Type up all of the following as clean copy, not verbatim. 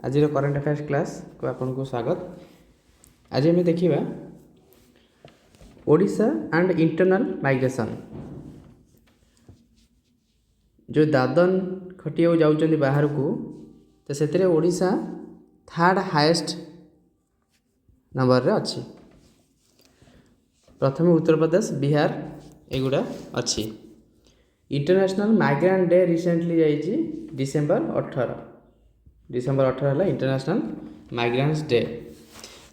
आज current affairs class को आपन को स्वागत। आज आम देखा ओडिशा एंड इंटरनल माइग्रेशन। जो दादन खटिया जाऊँ बाहर को तो से ओडिशा थर्ड हाईएस्ट नंबर रे अच्छी। प्रथम उत्तर प्रदेश बिहार एगुड़ा अच्छी। इंटरनेशनल माइग्रेंट डे रिसेंटली जाइए डिसेंबर 18 है इंटरनेशनल माइग्रेंट्स डे।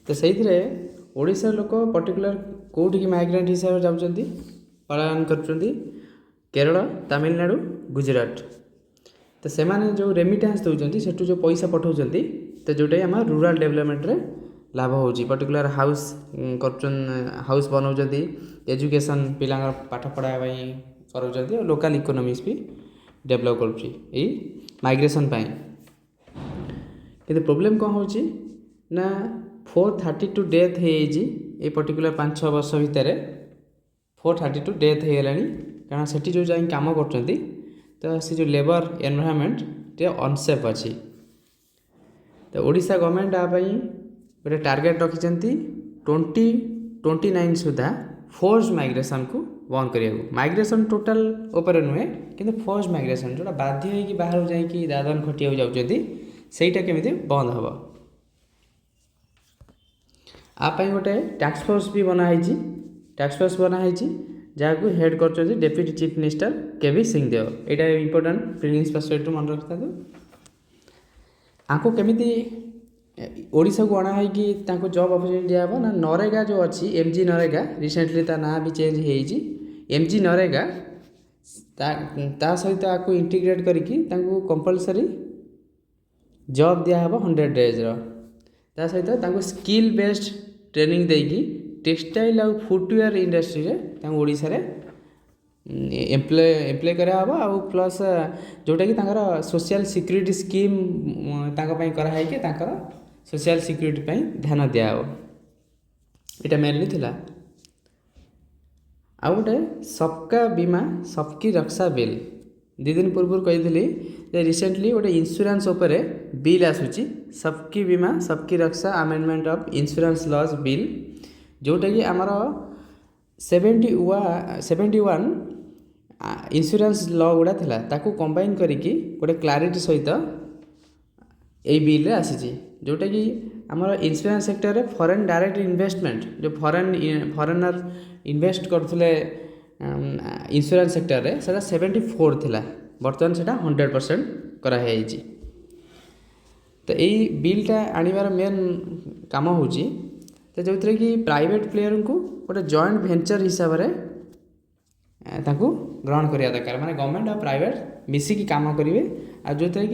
तो से ओडिशा लोक पर्टिकुलर कौटी की माइग्रेंट हिसाब से जाऊँगी पालन कर केरल तमिलनाडु गुजरात। तो से जो रेमिटेंस दौरान से जो पैसा पठाऊँ तो जोटा आम रूरल डेवलपमेंट रे लाभ हो पर्टिकुलर हाउस हाउस बनाऊँ एजुकेशन पिला पाठ पढ़ाई कर लोकल इकोनॉमिक्स भी डेवलप कर माइग्रेशन कि प्रॉब्लम कौन हो ना 432 डेथ हो पर्टिकुलर 5-6 वर्ष भितर 432 डेथ हो गलानी। कारण से जो जा कम कर तो से जो लेबर एनवायरनमेंट टे अनसेफ अच्छी। तो ओडिशा गवर्नमेंट यापाई गोटे टार्गेट रखिंट 2029 सुधा फोर्स माइग्रेशन को बंद करिया। माइग्रेशन टोटाल ओपर नुहे कि फोर्स माइग्रेशन जोटा बाध्य होगी बाहर जाकि दादन खटिया जाऊँगी सेटा केमिति बंद हम। आपाई गोटे टास्क फोर्स भी बनाई जहाँ को हेड कर डेप्यूटी चीफ मिनिस्टर केवी सिंहदेव। यहाँ इंपोर्टाट प्रिलिम्स पर्सपेक्टिव मन रखता। आपको केमिति ओडिशा को अणा कि जॉब अपॉर्चुनिटी दिया ना नरेगा जो अच्छी एमजी नरेगा रिसेंटली ता ना भी चेंज हो एमजी नरेगा ता सहित आपको इंटीग्रेट करके कंपलसरी जॉब दिया 100 डेज ता सहित स्किल बेस्ड ट्रेनिंग देकी टेक्सटाइल और फुटवेयर इंडस्ट्री रे ओडिशा रे एम्प्लॉय करा आ प्लस जोटा कि सोशल सिक्यूरिटी स्कीम कराई कि सोशल सिक्यूरिटी ध्यान दिया यहाँ मेनली थिला। आ गोटे सबका बीमा सबकी रक्षा बिल 2 दिन पूर्व कही रिसेंटली गोटे इंश्योरेंस उपरे बिल आसूची सबकी बीमा सबकी रक्षा amendment of insurance laws bill जोटा कि आमर 71 इंश्योरेंस लॉ गुड़ा थिला ताकू कंबाइन करिकी गोटे क्लारिटी सहित यही बिल रे आसी जोटा कि आमर इंश्योरेंस सेक्टर रे फॉरेन डायरेक्ट इन्वेस्टमेंट जो फॉरेनर इन्वेस्ट करथले इंश्योरेंस सेक्टर रे सेटा 74 थिला बर्तमान सेटा 100% करा है। तो यही बिलटा आनिबार मेन काम होची तो जो कि प्राइवेट प्लेयर को गोटे जॉइंट वेंचर हिसाब से ग्रहण करिया दरकार माने गवर्नमेंट और प्राइवेट मिसिकी काम करेंगे। आ जो कि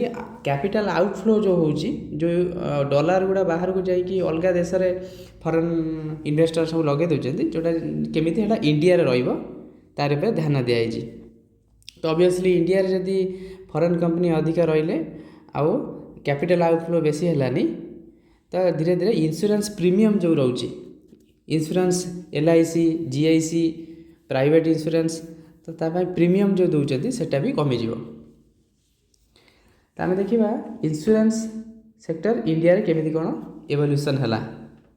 कैपिटल आउटफ्लो जो होची जो डॉलर गुड़ा बाहर को जाइए अलग देश में फॉरेन इन्वेस्टर सब लगे दौरान जोटा केमिति हेटा इंडिया रे रहिबो तार पे ध्यान दिया। तो ऑब्वियसली इंडिया रे जदी फॉरेन कंपनी अधिका रहिले आउ कैपिटल आउटफ्लो बेसी हेलानी तो धीरे धीरे इंश्योरेंस प्रीमियम जो रोचे insurance LIC GIC private insurance तो तापाई प्रीमियम जो दौरान सेटा भी कमिज। तो आम देखा इंश्योरेंस सेक्टर इंडिया रे केमिति कोन एवोल्यूशन हैला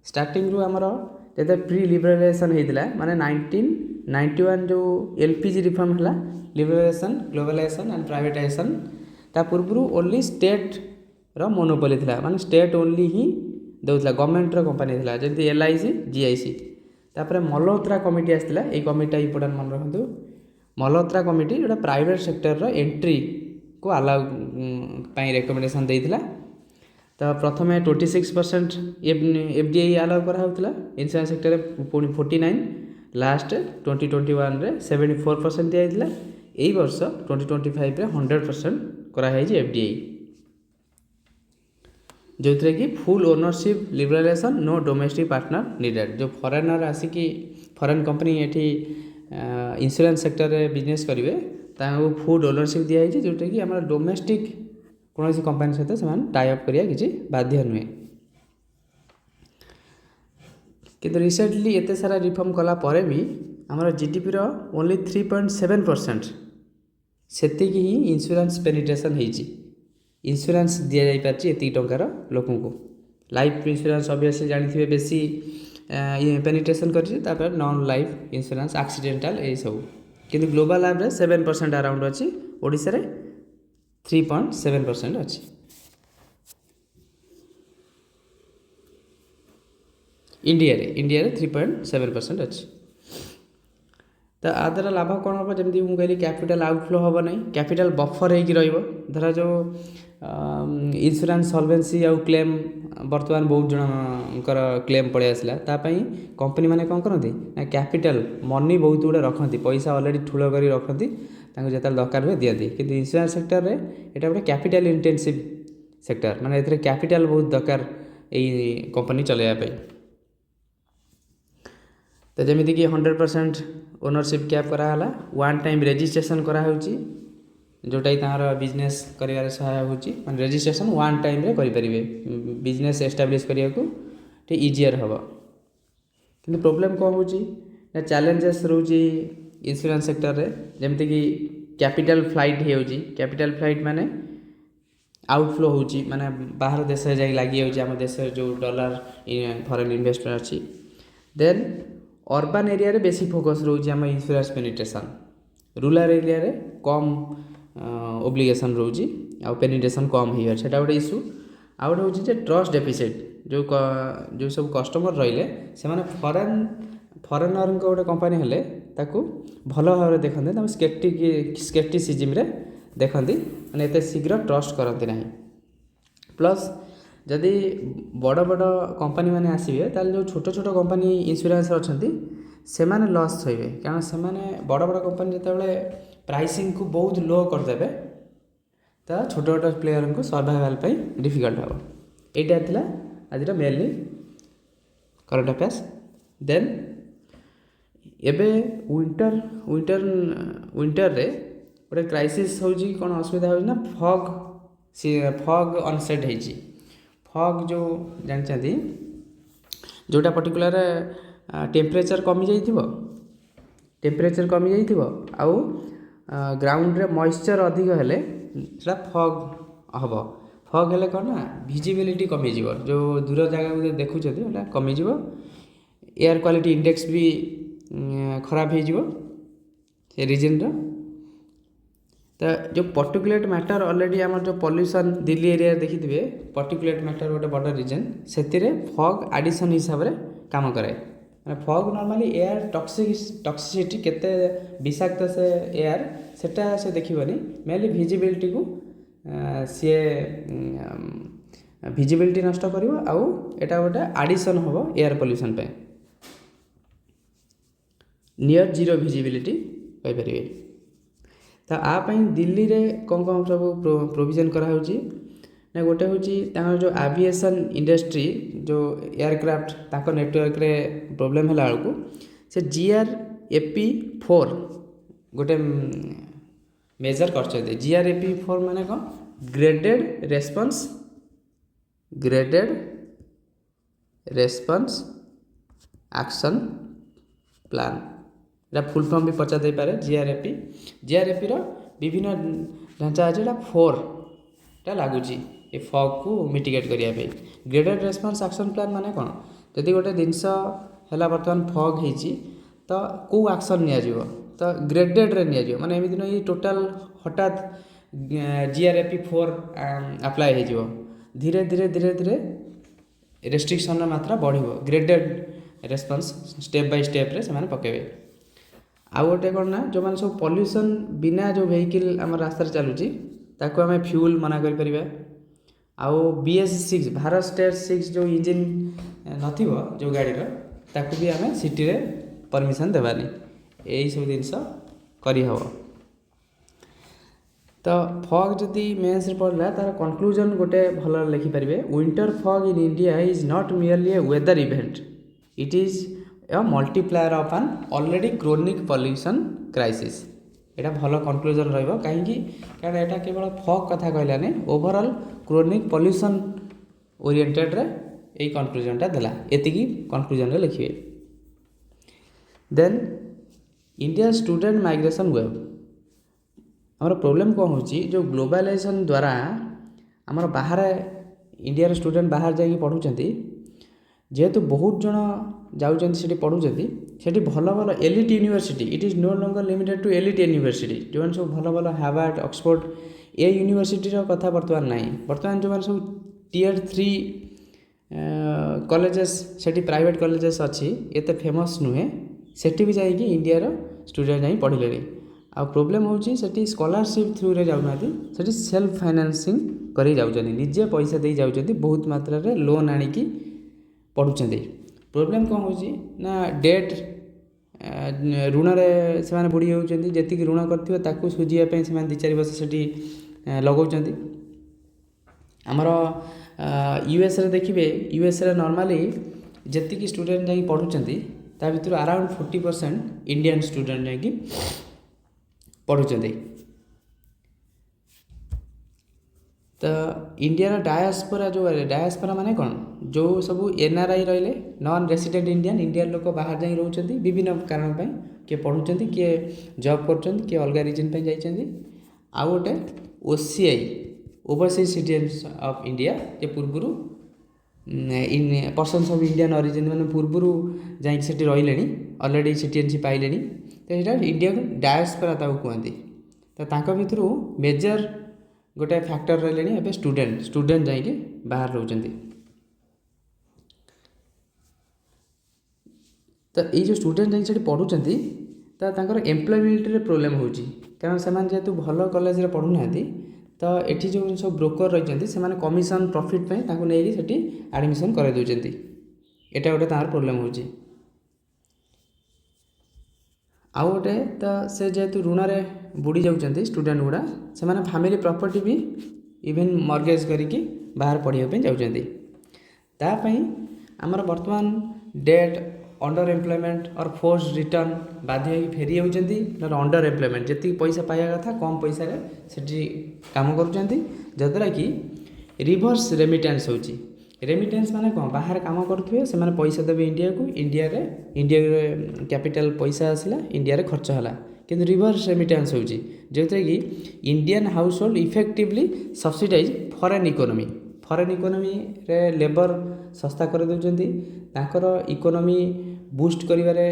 स्टार्टिंग रु हमर जते प्री लिबरलाइजेशन हेतिला माने 1991 जो LPG रिफॉर्म हैला लिबरलाइजेशन ग्लोबलाइजेशन एंड प्राइवेटाइजेशन ता पूर्व ओनली स्टेट रो मोनोपोली थिला माने स्टेट ओनली ही दउथला गवर्नमेंट रो कंपनी थिला जंती LIC GIC। तापर मल्होत्रा कमिटी आसला ए कमिटी इंपोर्टेंट मन रखंतु मल्होत्रा कमिटी जोटा प्राइवेट सेक्टर रो एंट्री को अलाउ पाई रिकमेंडेशन देइथिला। तो प्रथम 26% FDI अलाउ करा होतला इंश्योरेंस सेक्टर रे पुनी 49 लास्ट 2021 रे 74% दिया दिला। एई वर्ष 2025 रे 100% करा है FDI जो थे कि full ownership liberalization no domestic partner needed. जो फॉरेनर आसिकी फॉरेन कंपनी ये इंश्योरेंस सेक्टर रे बिजनेस करेंगे ताको फुल ओनरशिप दिखाई जोटा कि आम डोमेस्टिक कौन कंपनी सहित से टाइअप करिया किसी बाध्य नुहे। किंतु रिसेंटली एते सारा रिफॉर्म कला परे भी आमर GDP रो ओनली 3.7% सेतिकी ही इंश्योरेंस पेनिट्रेशन होइछि। इन्शुरान्स दि जापार एति टंकार लोक लाइफ इन्शुरान्स ऑब्वियसली जानते बेसी पेनिट्रेशन कर नॉन लाइफ इन्शुरान्स एक्सीडेंटल यही सब किंतु ग्लोबल एवरेज 7% अराउंड अच्छी ओडिशा रे 3.7% अच्छी इंडिया रे 3.7% अच्छी तो आ द्वारा लाभ कौन हम जमी मुझे कहली कैपिटल आउटफ्लो हम ना कैपिटल बफर हो धर जो इन्शुरान्स सॉल्वेंसी आउ क्लेम बर्तमान बहुत जनकर क्लेम पड़े आसला तापाई कंपनी माने कौन करती ना कैपिटल मनी बहुत गुड़े रखती पैसा ऑलरेडी ठूल कर रखती जो दरकार हुए दिखती कि इन्शुरान्स सेक्टर में यहाँ गोटे कैपिटल इंटेंसिव सेक्टर माने ए कैपिटल बहुत दरकार यही कंपनी चलैयापाई तो जमीक 100% ओनरशिप कैप कराला वन टाइम रेजिस्ट्रेशन कराऊँगी जोटा कि बिजनेस कर सहायक होती रेजिस्ट्रेशन वन टाइम रे करें बिजनेस एस्टाब्लीश करने को इजियर हम कि प्रोब्लेम कौन हो चैलेंजेस रोचे इन्शुरान्स सेक्टर रे जमती कि कैपिटल फ्लाइट कैपिटल फ्लाइट माने आउटफ्लो होची माने बाहर देश जाए लगी आम देश जो डॉलर फॉरेन इन्वेस्टमेंट अच्छी देन अर्बन एरिया रे बेसी फोकस रोचे आम इन्शुरान्स पेनिट्रेशन रूरल एरिया रे कम ओब्लिगेशन रोची आउ पेनिट्रेशन कम हो सेटा गोटे इश्यू आउ गोटे हूँ ट्रस्ट डेफिसिट जो सब कस्टमर रहिले से माने फरेनर गोटे कंपनी हेले ताकू भल भाव देखते स्केप्टिसिज्म रे देखती माने एते शीघ्र ट्रस्ट करती ना प्लस जदि बड़ बड़ कंपनी माने आसबे ताल जो छोट छोट कंपनी इन्शुरान्स अच्छा से माने लॉस होइबे कारण से माने बड़ बड़ कंपनी जितेबाला प्राइसिंग को बहुत लो करदे तो छोट छोट प्लेयर को सर्वाइवल डिफिकल्ट हम यहाँ था आज मेनली करंट अफेयर्स देन एबे विंटर रे गोटे क्राइसिस होजी कौन असुविधा हो ना फॉग अनसेट होती फॉग जो जानते जोटा पर्टिकुलर टेम्परेचर कमी जाइथिबो आउ ग्राउंड रे मॉइस्चर अधिक हेले सेटा फॉग हम फॉग हेले कौन ना विजिबिलिटी कमी जीवो जो दूर जगह देखुं कमी जीवो एयर क्वालिटी इंडेक्स भी खराब हो से रीजन तो जो पर्टिकुलेट मैटर ऑलरेडी आम जो पॉल्यूशन दिल्ली एरिया देखिथे पर्टिकुलेट मैटर गोटे बड़ रीजन से फॉग एडिशन हिसाब से काम कराए मैंने फॉग नॉर्मली एयर टॉक्सिसिटी केते विषाक्त से एयर सेटा से देखिबनी मेनली विजिबिलिटी को सी विजिबिलिटी नष्ट करिवो आउ एटा गोटे एडिशन हम एयर पॉल्यूशन पे नियर जीरो विजिबिलिटी पाइपर तो आपाई दिल्ली रे कौन कौन सब प्रोविजन कराऊँगी ना गोटे हूँ जो एविएशन इंडस्ट्री जो एयरक्राफ्ट ताको नेटवर्क रे प्रोब्लेम है बेलू से GRAP4 गोटे मेजर कर GRAP4 माने कौन graded response action plan full form भी पचा दे पारे GRAP रो विभिन्न ढांचा अच्छे 4 टा लगुच ये फॉग को मिटिगेट करने ग्रेडेड रेस्पॉन्स एक्शन प्लान माने कौन जदि गोटे जिनस है बर्तमान फॉग होती तो कौ एक्शन नियाजिवो तो ग्रेडेड रे नियाजिवो माने एमिति न ये टोटल हठात GRAP4 अप्लाई हो धीरे धीरे धीरे धीरे रेस्ट्रिक्शन मात्रा बढ़िबो graded response step by step रे से माने पकेबे आउ गोटे कौन ना जो मैंने सब पॉल्यूशन बिना जो वेहिकल आम रास्तार चलुची ताको आम फ्यूल मना कर आउ BS6 भारत स्टेट 6 जो इंजिन नथिबो जो गाड़ी रो ताको भी आम सिटी रे परमिशन देवानी यही सब जिनस करी हबो तो फॉग जदि मेंस रे पड़ला तार कंक्लूजन गोटे भल लिखि परिबे winter fog in India is not merely a weather event it is a multiplier of an already chronic pollution crisis एटा भल कंक्लूजन रहिबो काहेकि कारण एटा केवल फॉग कथा कहलाने ओवरऑल क्रोनिक पॉल्यूशन ओरिएंटेड रे ए कंक्लूजनटा देला एतिकी कंक्लूजन रे लिखिबे then India student migration wave हमर प्रॉब्लम कौन होची जो ग्लोबलाइजेशन द्वारा ଆମର ବାହାରେ इंडिया स्टूडेंट बाहर जाइए पढ़ुंट जेहेतु बहुत जन जाऊँच पढ़ुंट से भल भल elite university it is no longer limited to elite university जो सब भल भल हार्वर्ड ऑक्सफोर्ड ए यूनिवर्सिटी कथा बर्तमान ना बर्तमान जो सब टियर 3 कॉलेजेस सेठी प्राइवेट कॉलेजेस अच्छी एत फेमस नुहे सेठी भी जाइए इंडिया स्टूडेंट जाई पढ़िले आ प्रोब्लेम होची सेठी स्कॉलरशिप थ्रू रे जाउना सेठी सेल्फ फाइनेंसिंग करी जाउछन निजे पैसा दे जाउछन बहुत मात्रा रे लोन आनी की पढ़ुछन प्रोब्लेम कौन होची ना डेट ऋण रे से माने बुड़ी होउछन जेति की ऋण करथिबो ताकू सुजिया पे से माने 2-4 वर्ष सेठी लगाउछन हमर यूएस रे देखिबे यूएस रे नॉर्मली जेति की स्टूडेंट जाई पढ़ुछन ता भितर अराउंड 40% इंडियन स्टूडेंट जाई की पढ़ुछन तो इंडिया डायस्पोरा जो डायस्पोरा माने कौन जो सब एनआरआई रहिले नॉन रेसिडेंट इंडियन इंडियन लोक बाहर जाई रहउछन विभिन्न कारण पे किए पढ़ुछन किए जॉब करछन किए अलग रीजन पे जाइछन आ गोटे OCI overseas citizens of India जे पूर्वरु in persons of Indian origin माने पूर्वरु जाई सेठी रहिलेनी ऑलरेडी सिटीजनशिप पाइलेनी तो एटा इंडिया को डायस्पोरा ताऊ कहंती तो तांका भितरु मेजर गोटे फैक्टर रहे ए स्टूडेंट जाइए बाहर रोचंती तो ये स्टूडेंट जाइए पढ़ुंट तो एम्प्लॉयमेंट प्रोब्लेम हो कारण से जेहेतु भल कॉलेज रे पढ़ुना तो ये जो सब ब्रोकर रही से कमिशन प्रॉफिट पे नहीं सेठी एडमिशन कर दौरान एटा गोटे तार प्रोब्लेम हो आउ गोटे तो से जेहेतु ऋण रे बुड़ी जाऊँच स्टूडेंट गुड़ा से माने फैमिली प्रॉपर्टी भी इवन मॉर्गेज करके बाहर पढ़ाई जाऊँच तापाई आमर वर्तमान डेट अंडर एम्प्लॉयमेंट और फोर्स रिटर्न बाध्य फेरी जाऊँच अंडर एम्प्लॉयमेंट जी पैसा पाइबा कथा कम पैसा से काम करूँद्वारा कि रिवर्स रेमिटेंस होची रेमिटेंस माने कौन बाहर काम करुवे से पैसा देवे इंडिया कैपिटल पैसा आसला इंडिया रे खर्च होला किंतु रिवर्स रेमिटेंस होची जो कि Indian household effectively subsidize foreign economy रे लेबर सस्ता कर दउचंती ताकर इकोनॉमी बूस्ट करिवारे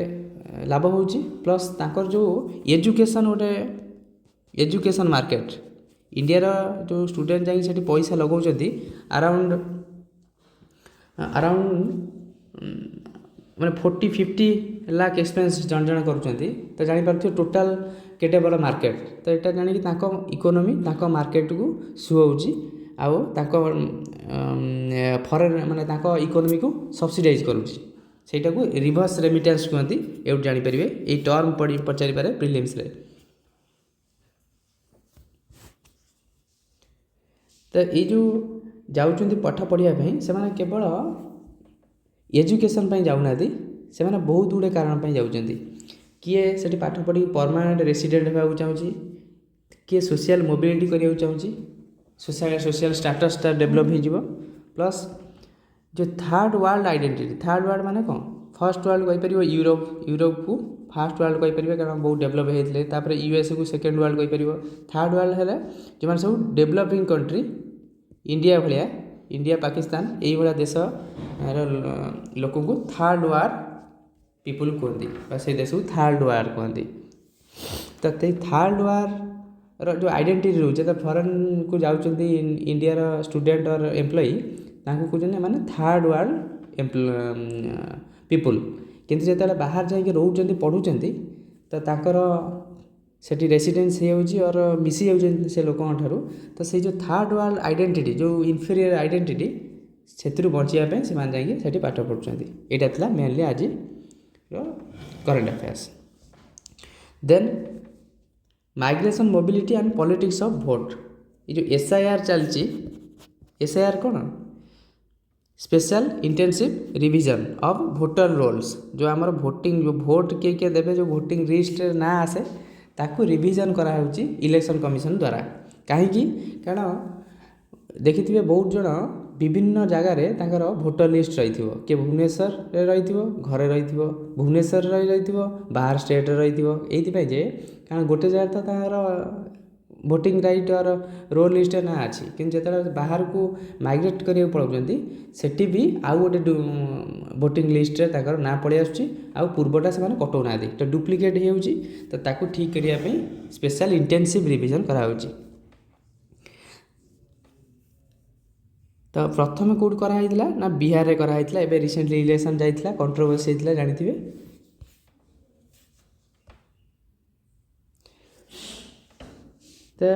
लाभ होची प्लस ताकर जो एजुकेशन गोटे एजुकेशन मार्केट इंडिया रो जो स्टूडेंट जाई सेठी पैसा लगाउचंती अराउंड मैंने 40-50 लाख एक्सपेंस जन जन करुँच तो जापर टोटाल केटे बड़ मार्केट तो यहाँ जाणी इकोनॉमी मार्केट को सुहाऊँगी आउ फॉरेन माने इकोनॉमी को सब्सिडाइज करुँच सेटा को रिवर्स रेमिटेंस कहती एवं जापर ये टर्म पचारि पारे प्रिलिम्स रे तो ये जो जाऊँच पाठ पढ़ाई से केवल एजुकेशन जाऊना से बहुत गुड़े कारण जाऊँच किए से पाठ पढ़ी परमानेंट रेसिडेंट होगा चाहिए किए सोशल मोबिलिटी करने चाहिए सोशल स्टेटस डेभलप हो प्लस जो third world identity third world माने कौन फर्स्ट वर्ल्ड कहीपर यूरोप को फास्ट वर्ल्ड कहीपर कारण बहुत डेभलप होते यूएसए को सेकेंड वर्ल्ड कहीपर थर्ड वर्ल्ड है जो सब डेभलपिंग कंट्री इंडिया भाया इंडिया पाकिस्तान यही भाया देश लोक को थर्ड वर्ल्ड पीपुल कहती से देश को थर्ड वर्ल्ड कहती तो थर्ड वर्ल्ड जो आइडेंटिटी रोचे तो फॉरेन को जाऊँच इंडिया स्टूडेंट और एम्प्लॉई कहते माने थर्ड वर्ल्ड पीपुल किंतु जो बाहर जाकि रोच पढ़ुंट तो सेठी रेसिडेंस और मिसी जाऊँ से लोक तो से जो थर्ड वर्ल्ड आइडेंटिटी जो इनफीरियर आइडेंटिटी से बचापी से पाठ पढ़ुं यहाँ था मेनली आज current affairs then migration mobility and politics of vote ये जो एसआईआर चलती एसआईआर कौन special intensive revision of voter rolls जो आमर वोटिंग जो वोट किए देवे जो वोटिंग लिस्ट ना आसे ताकू रिवीजन करा होची इलेक्शन कमिशन द्वारा कहीं कारण देखिथिबे बहुत जन विभिन्न जगार तांकर वोटर लिस्ट रही किए भुवनेश्वर रही घरे रही भुवनेश्वर रही बाहर स्टेट रही ये कारण गोटे जगह तो तार भोटिंग राइट और रोल लिस्ट ना अच्छी कि जो बाहर को माइग्रेट करा पलाउंट सेठी भी आउ गोटे भोटिंग लिस्ट ना पलि आसुर्वटा से कटाऊना तो डुप्लिकेट हो ठीक करने स्पेशल इंटेंसिव रिविजन कराऊँच। तो प्रथम कौट कराइला ना बिहार में कराइला एवं रिसेंटली इलेक्शन जाइला कंट्रोवर्सी होता जानते। तो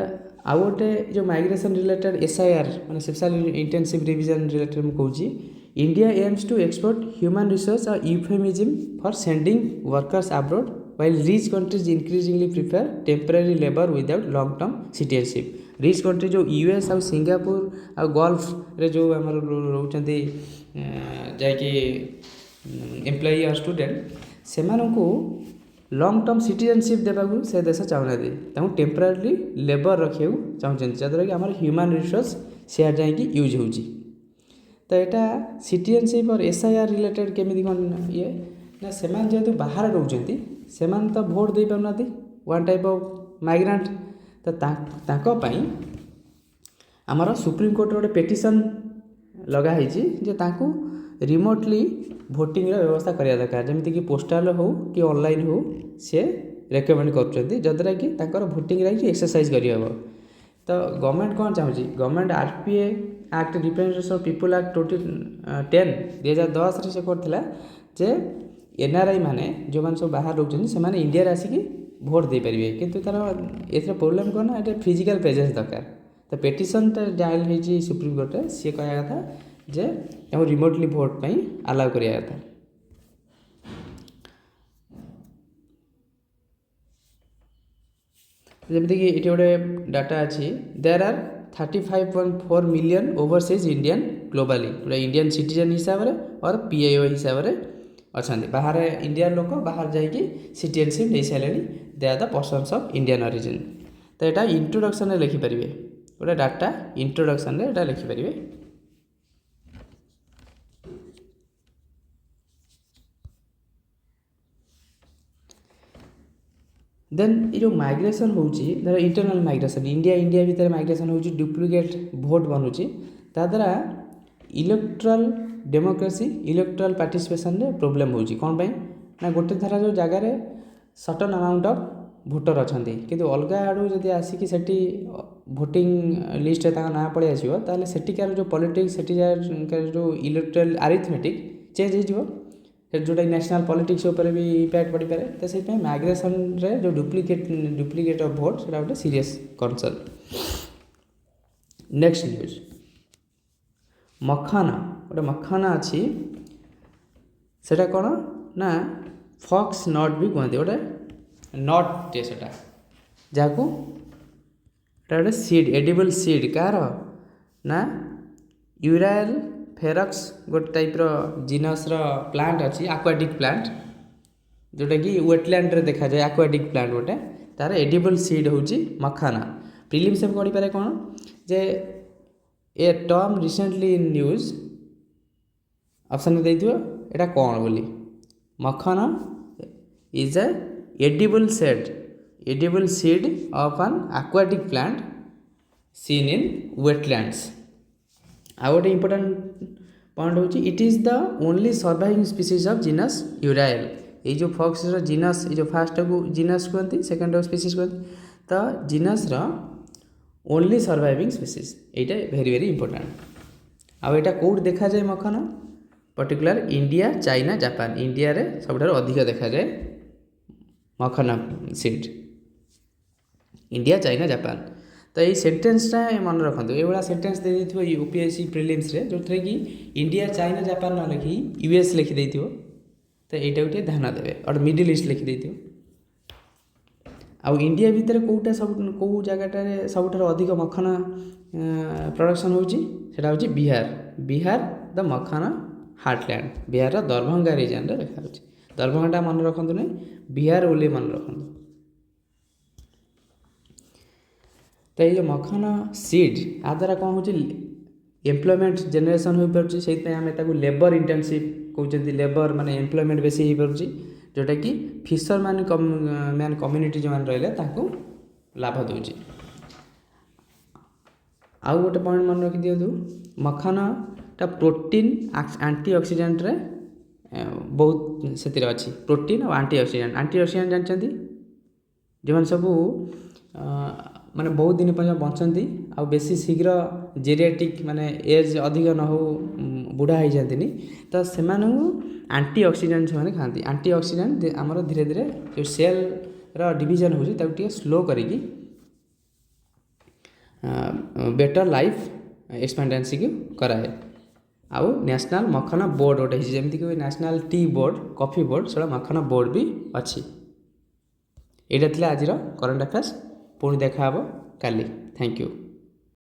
आउ गोटे जो माइग्रेशन रिलेटेड SIR माने स्पेशल इंटेंसिव रिविजन रिलेटेड मुझे कहूँ India aims to export human resource or euphemism for sending workers abroad while rich countries increasingly prefer temporary labor without long term citizenship। Rich country जो US आ Singapore आ gulf रे जो आमर रोचंती जाकि employee और student से long term citizenship देवाक से देश चाहूना टेम्परारी लेबर रखा चाहते जहाँद्वारा कि आम ह्यूमन रिसोर्स सेयार जाकि यूज हो। तो यहाँ सिटीजनशिप और SIR रिलेटेड केमी कौन ये ना से जेहेतु बाहर रोचे से तो भोट दे पाना वन टाइप ऑफ माइग्रेंट। तो आमर सुप्रीम कोर्ट गोटे पेटिशन लगाई रिमोटली भोटिंग व्यवस्था करवा दरकार जमीक कि पोस्टाल हो कि ऑनलाइन हो सी रेकमेंड करद्वारा कि भोटिंग राइट एक्सरसाइज करहब। तो गवर्नमेंट कौन चाहूँगी government RPA act representation of people act 2010 से करथिला जे NRI माने जो मैंने सब बाहर रोचे से इंडिया आसिकी भोट दे पारे किंतु तार ए प्रोब्लेम कौन ना ये फिजिकल प्रेजेंस दरकार। तो पेटिशन जाइल होती सुप्रीम कोर्ट सी कह कथा जे रिमोटली भोट पर अलाउ करिया कथा। जमीक ये गोटे डाटा अच्छी there are 35.4 million overseas Indian globally पूरा इंडियन सिटीजन हिसाब से और PIO हिसाब से अच्छा बाहर इंडिया लोक बाहर जाकि सिटीजनशिप नहीं सारे they are the persons of Indian origin. तो यहाँ इंट्रोडक्शन लिखिपारे गोटे डाटा इंट्रोडक्शन लिखिपारे देन ये जो माइग्रेशन होची इंटरनल माइग्रेशन इंडिया भितर माइग्रेशन होची डुप्लिकेट भोट बनूची ताद्वारा इलेक्ट्रल डेमोक्रेसी इलेक्ट्रल पार्टिसिपेशन रे प्रोब्लेम होची कौन पाई ना गोटे धारा जो जगार सर्टन अमाउंट ऑफ भोटर अच्छा किंतु अलग आड़ू जब आसिकी सेठी भोटिंग लिस्ट ना पलि आसो ताले सेठिकार जो पॉलिटिक्स सेठिकार जो इलेक्ट्रल आरिथमेटिक चेंज हो जोटा नेशनल पॉलिटिक्स उपर भी इम्पैक्ट पड़ पाए। तो से माइग्रेशन रे जो डुप्लिकेट ऑफ भोट से गोटे सीरियस कंसर्न। नेक्स्ट न्यूज मखाना गोटे मखाना अच्छी सेटा कौन ना फॉक्स नट भी कहते गोटे नट टे से जहाँ गोटे सीड एडिबल सीड कार ना यूराइल फेरक्स गोटे टाइप जीनस प्लांट अच्छी एक्वाटिक प्लांट जोटा कि वेटलैंड रे देखा जाए एक्वाटिक प्लांट गोटे तार एडिबल सीड होची मखाना। प्रिलिम्स में पढ़ी पारे कौन जे a term recently in news option दे एटा कौन बोली makhana is an edible seed of an aquatic plant seen in wetlands. आ गोटे इंपोर्टेंट पॉइंट होची it is the only surviving species of genus Euryale. ये जो फॉक्स जीनस ये जो फास्ट को जीनस कहते सेकेंड स्पीसीज कहते तो जीनस ओनली सर्वाइविंग स्पीसीज यहाँ वेरी वेरी इंपोर्टेंट। आउ यहाँ कौट देखा जाए makhana particular India China Japan India रे सब अधिक देखा जाए makhana seed India China Japan. तो ये सेंटेंसटा मन रखु ये सेंटेंस दे UPSC प्रिलिम्स रे जो कि इंडिया चाइना जापान न लिखी US लिखिदे तो यहाँ गोटे ध्यान देवे और मिडिल ईस्ट लिखिदे। आउ इंडिया भितर कौटा सब कौ जगह सब अधिक मखाना प्रोडक्शन होची Bihar the makhana heartland Bihar Darbhanga region रे देखा दरभंगा मन रखु नहीं बिहार बोली मन रखु। तो ये मखाना सीड आ द्वारा कौन हो एम्प्लॉयमेंट जनरेशन हो पार्टी से आम लेबर इंटर्नशिप कहते लेबर माने एम्प्लॉयमेंट बेसी हो पार्टी जोटा कि फिशर मैन कम्युनिटी जो मैंने रही लाभ दूसरी। आउ गोटे पॉइंट मन रखी दिंतु मखानटा प्रोटीन आंटी ऑक्सीडेंट रे बहुत से अच्छी प्रोटीन और आंटी ऑक्सीडेंट जानते जो सब माने बहुत दिन पर्यटन बंचती आ बेसी शीघ्र जेरियाटिक माने एज अधिक न हो बुढ़ा हो जाती तो से आंटी ऑक्सीडेंट से खाती आंटी ऑक्सीडेंट आमर धीरे धीरे जो सेल डिवीजन हो स्लो करिकी बेटर लाइफ एक्सपेक्टेंसी को कराए आउ नेशनल मखाना बोर्ड गोटे जमीक national tea board coffee board से मखाना बोर्ड भी अच्छी यहाँ आज करंट अफेयर्स पुणी देखा काली थैंक यू।